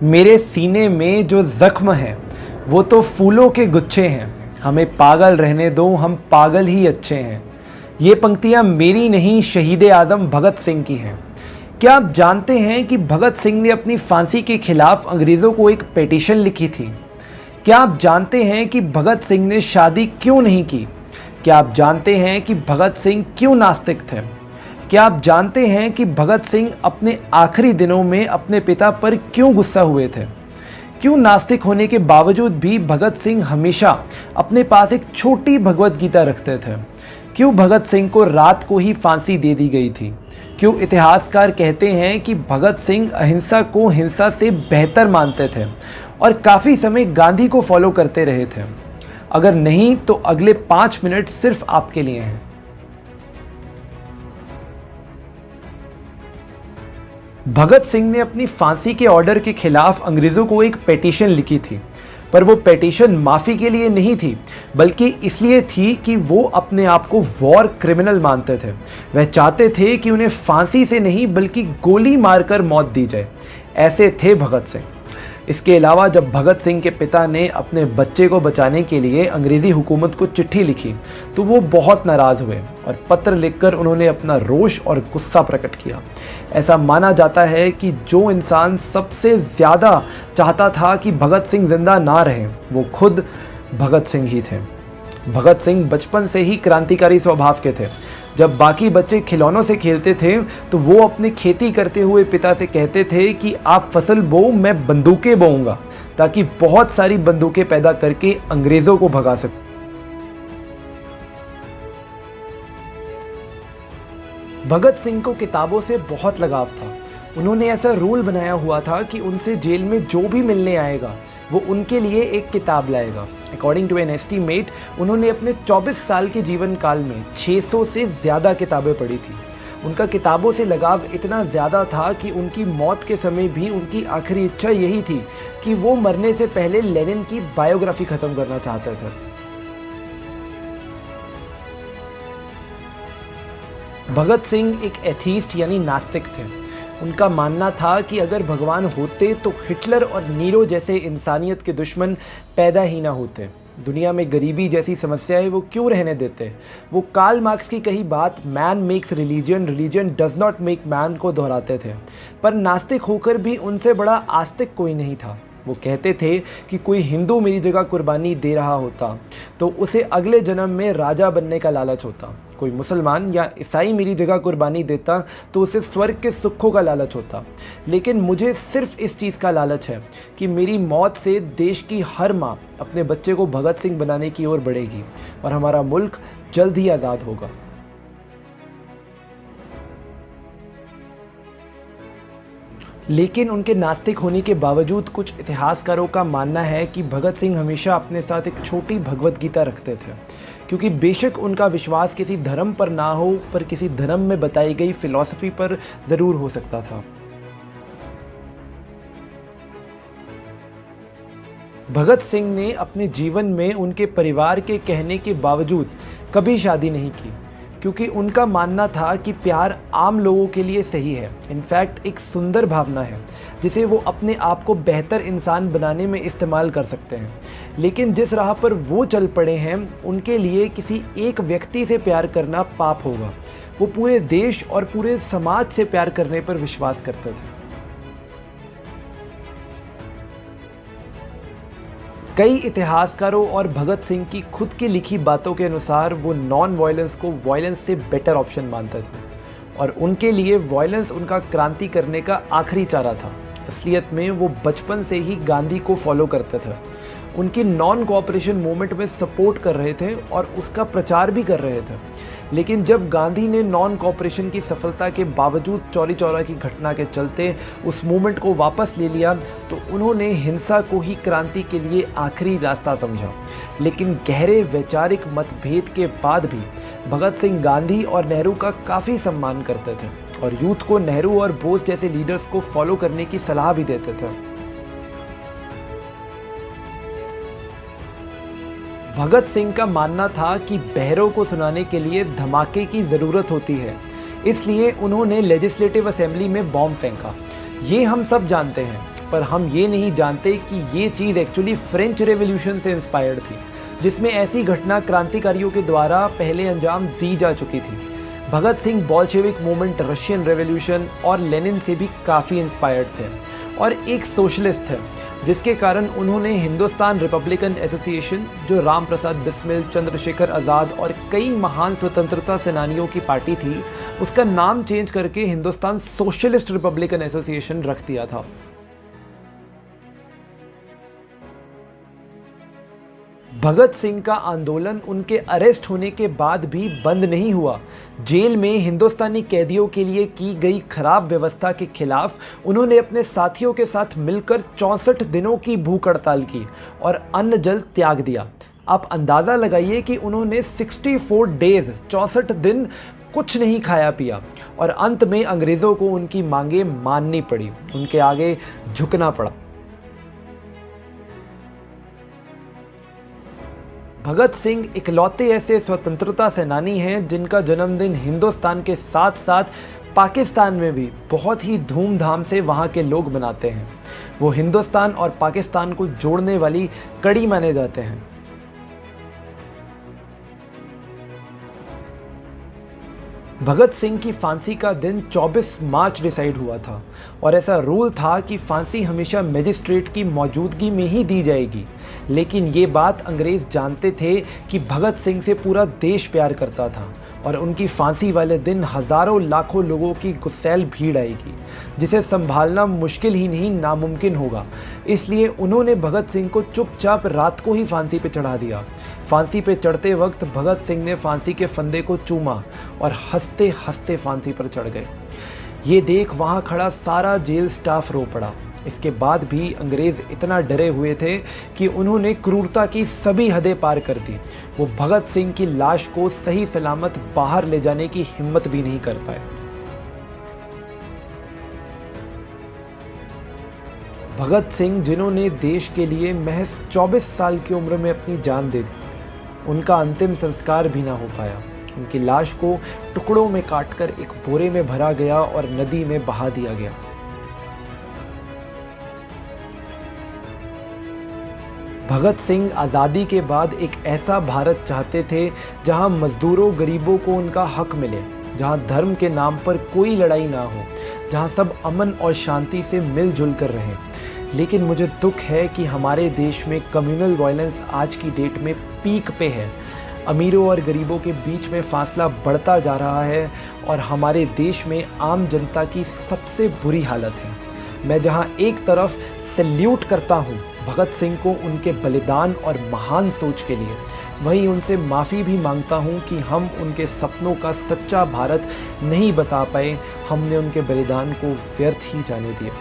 मेरे सीने में जो जख्म है वो तो फूलों के गुच्छे हैं। हमें पागल रहने दो, हम पागल ही अच्छे हैं। ये पंक्तियाँ मेरी नहीं, शहीद आज़म भगत सिंह की हैं। क्या आप जानते हैं कि भगत सिंह ने अपनी फांसी के खिलाफ अंग्रेज़ों को एक पिटीशन लिखी थी? क्या आप जानते हैं कि भगत सिंह ने शादी क्यों नहीं की? क्या आप जानते हैं कि भगत सिंह क्यों नास्तिक थे? क्या आप जानते हैं कि भगत सिंह अपने आखिरी दिनों में अपने पिता पर क्यों गुस्सा हुए थे? क्यों नास्तिक होने के बावजूद भी भगत सिंह हमेशा अपने पास एक छोटी भगवत गीता रखते थे? क्यों भगत सिंह को रात को ही फांसी दे दी गई थी? क्यों इतिहासकार कहते हैं कि भगत सिंह अहिंसा को हिंसा से बेहतर मानते थे और काफ़ी समय गांधी को फॉलो करते रहे थे? अगर नहीं तो अगले 5 मिनट सिर्फ आपके लिए हैं। भगत सिंह ने अपनी फांसी के ऑर्डर के खिलाफ अंग्रेज़ों को एक पिटीशन लिखी थी, पर वो पिटीशन माफ़ी के लिए नहीं थी, बल्कि इसलिए थी कि वो अपने आप को वॉर क्रिमिनल मानते थे। वह चाहते थे कि उन्हें फांसी से नहीं बल्कि गोली मारकर मौत दी जाए। ऐसे थे भगत सिंह। इसके अलावा जब भगत सिंह के पिता ने अपने बच्चे को बचाने के लिए अंग्रेज़ी हुकूमत को चिट्ठी लिखी तो वो बहुत नाराज़ हुए और पत्र लिखकर उन्होंने अपना रोष और गुस्सा प्रकट किया। ऐसा माना जाता है कि जो इंसान सबसे ज़्यादा चाहता था कि भगत सिंह जिंदा ना रहें, वो खुद भगत सिंह ही थे। भगत सिंह बचपन से ही क्रांतिकारी स्वभाव के थे। जब बाकी बच्चे खिलौनों से खेलते थे तो वो अपने खेती करते हुए पिता से कहते थे कि आप फसल बो, मैं बंदूकें बोऊंगा, ताकि बहुत सारी बंदूकें पैदा करके अंग्रेज़ों को भगा सकूं। भगत सिंह को किताबों से बहुत लगाव था। उन्होंने ऐसा रूल बनाया हुआ था कि उनसे जेल में जो भी मिलने आएगा वो उनके लिए एक किताब लाएगा। अकॉर्डिंग टू एन एस्टीमेट, उन्होंने अपने 24 साल के जीवन काल में 600 से ज़्यादा किताबें पढ़ी थी। उनका किताबों से लगाव इतना ज़्यादा था कि उनकी मौत के समय भी उनकी आखिरी इच्छा यही थी कि वो मरने से पहले लेनिन की बायोग्राफी ख़त्म करना चाहते थे। भगत सिंह एक एथीस्ट यानी नास्तिक थे। उनका मानना था कि अगर भगवान होते तो हिटलर और नीरो जैसे इंसानियत के दुश्मन पैदा ही ना होते। दुनिया में गरीबी जैसी समस्याएं वो क्यों रहने देते? वो कार्ल मार्क्स की कही बात man makes religion, religion does not make man को दोहराते थे। पर नास्तिक होकर भी उनसे बड़ा आस्तिक कोई नहीं था। वो कहते थे कि कोई हिंदू मेरी जगह कुर्बानी दे रहा होता तो उसे अगले जन्म में राजा बनने का लालच होता। कोई मुसलमान या ईसाई मेरी जगह कुर्बानी देता तो उसे स्वर्ग के सुखों का लालच होता। लेकिन मुझे सिर्फ इस चीज़ का लालच है कि मेरी मौत से देश की हर माँ अपने बच्चे को भगत सिंह बनाने की ओर बढ़ेगी और हमारा मुल्क जल्द ही आज़ाद होगा। लेकिन उनके नास्तिक होने के बावजूद कुछ इतिहासकारों का मानना है कि भगत सिंह हमेशा अपने साथ एक छोटी भगवत गीता रखते थे, क्योंकि बेशक उनका विश्वास किसी धर्म पर ना हो, पर किसी धर्म में बताई गई फिलॉसफी पर ज़रूर हो सकता था। भगत सिंह ने अपने जीवन में उनके परिवार के कहने के बावजूद कभी शादी नहीं की, क्योंकि उनका मानना था कि प्यार आम लोगों के लिए सही है। इनफैक्ट एक सुंदर भावना है जिसे वो अपने आप को बेहतर इंसान बनाने में इस्तेमाल कर सकते हैं। लेकिन जिस राह पर वो चल पड़े हैं उनके लिए किसी एक व्यक्ति से प्यार करना पाप होगा। वो पूरे देश और पूरे समाज से प्यार करने पर विश्वास करते थे। कई इतिहासकारों और भगत सिंह की खुद की लिखी बातों के अनुसार वो नॉन वायलेंस को वायलेंस से बेटर ऑप्शन मानते थे और उनके लिए वायलेंस उनका क्रांति करने का आखिरी चारा था। असलियत में वो बचपन से ही गांधी को फॉलो करते थे, उनकी नॉन कोऑपरेशन मूवमेंट में सपोर्ट कर रहे थे और उसका प्रचार भी कर रहे थे। लेकिन जब गांधी ने नॉन कोऑपरेशन की सफलता के बावजूद चौरी चौरा की घटना के चलते उस मूवमेंट को वापस ले लिया तो उन्होंने हिंसा को ही क्रांति के लिए आखिरी रास्ता समझा। लेकिन गहरे वैचारिक मतभेद के बाद भी भगत सिंह गांधी और नेहरू का काफ़ी सम्मान करते थे और यूथ को नेहरू और बोस जैसे लीडर्स को फॉलो करने की सलाह भी देते थे। भगत सिंह का मानना था कि बहरों को सुनाने के लिए धमाके की ज़रूरत होती है, इसलिए उन्होंने लेजिस्लेटिव असेंबली में बॉम्ब फेंका। ये हम सब जानते हैं। पर हम ये नहीं जानते कि ये चीज़ एक्चुअली फ्रेंच रेवोल्यूशन से इंस्पायर्ड थी, जिसमें ऐसी घटना क्रांतिकारियों के द्वारा पहले अंजाम दी जा चुकी थी। Bhagat Singh Bolshevik movement, Russian revolution और लेनिन से भी काफ़ी इंस्पायर्ड थे और एक सोशलिस्ट थे, जिसके कारण उन्होंने हिंदुस्तान रिपब्लिकन एसोसिएशन, जो राम प्रसाद बिस्मिल, चंद्रशेखर आज़ाद और कई महान स्वतंत्रता सेनानियों की पार्टी थी, उसका नाम चेंज करके हिंदुस्तान सोशलिस्ट रिपब्लिकन एसोसिएशन रख दिया था। भगत सिंह का आंदोलन उनके अरेस्ट होने के बाद भी बंद नहीं हुआ। जेल में हिंदुस्तानी कैदियों के लिए की गई खराब व्यवस्था के खिलाफ उन्होंने अपने साथियों के साथ मिलकर 64 दिनों की भूख हड़ताल की और अन्न जल त्याग दिया। आप अंदाज़ा लगाइए कि उन्होंने 64 डेज, 64 दिन कुछ नहीं खाया पिया और अंत में अंग्रेज़ों को उनकी मांगें माननी पड़ी, उनके आगे झुकना पड़ा। भगत सिंह इकलौते ऐसे स्वतंत्रता सेनानी हैं जिनका जन्मदिन हिंदुस्तान के साथ साथ पाकिस्तान में भी बहुत ही धूमधाम से वहाँ के लोग मनाते हैं। वो हिंदुस्तान और पाकिस्तान को जोड़ने वाली कड़ी माने जाते हैं। भगत सिंह की फांसी का दिन 24 मार्च डिसाइड हुआ था और ऐसा रूल था कि फांसी हमेशा मजिस्ट्रेट की मौजूदगी में ही दी जाएगी। लेकिन ये बात अंग्रेज़ जानते थे कि भगत सिंह से पूरा देश प्यार करता था और उनकी फांसी वाले दिन हज़ारों लाखों लोगों की गुस्सैल भीड़ आएगी, जिसे संभालना मुश्किल ही नहीं नामुमकिन होगा। इसलिए उन्होंने भगत सिंह को चुपचाप रात को ही फांसी पे चढ़ा दिया। फांसी पे चढ़ते वक्त भगत सिंह ने फांसी के फंदे को चूमा और हंसते हंसते फांसी पर चढ़ गए। ये देख वहाँ खड़ा सारा जेल स्टाफ रो पड़ा। इसके बाद भी अंग्रेज़ इतना डरे हुए थे कि उन्होंने क्रूरता की सभी हदें पार कर दी। वो भगत सिंह की लाश को सही सलामत बाहर ले जाने की हिम्मत भी नहीं कर पाए। भगत सिंह, जिन्होंने देश के लिए महज 24 साल की उम्र में अपनी जान दे दी, उनका अंतिम संस्कार भी ना हो पाया। उनकी लाश को टुकड़ों में काटकर एक बोरे में भरा गया और नदी में बहा दिया गया। भगत सिंह आज़ादी के बाद एक ऐसा भारत चाहते थे जहां मजदूरों, गरीबों को उनका हक मिले, जहां धर्म के नाम पर कोई लड़ाई ना हो, जहां सब अमन और शांति से मिलजुल कर रहें। लेकिन मुझे दुख है कि हमारे देश में कम्युनल वायलेंस आज की डेट में पीक पे है। अमीरों और गरीबों के बीच में फासला बढ़ता जा रहा है और हमारे देश में आम जनता की सबसे बुरी हालत है। मैं जहां एक तरफ सैल्यूट करता हूं भगत सिंह को उनके बलिदान और महान सोच के लिए, वहीं उनसे माफ़ी भी मांगता हूं कि हम उनके सपनों का सच्चा भारत नहीं बसा पाए। हमने उनके बलिदान को व्यर्थ ही जाने दिया।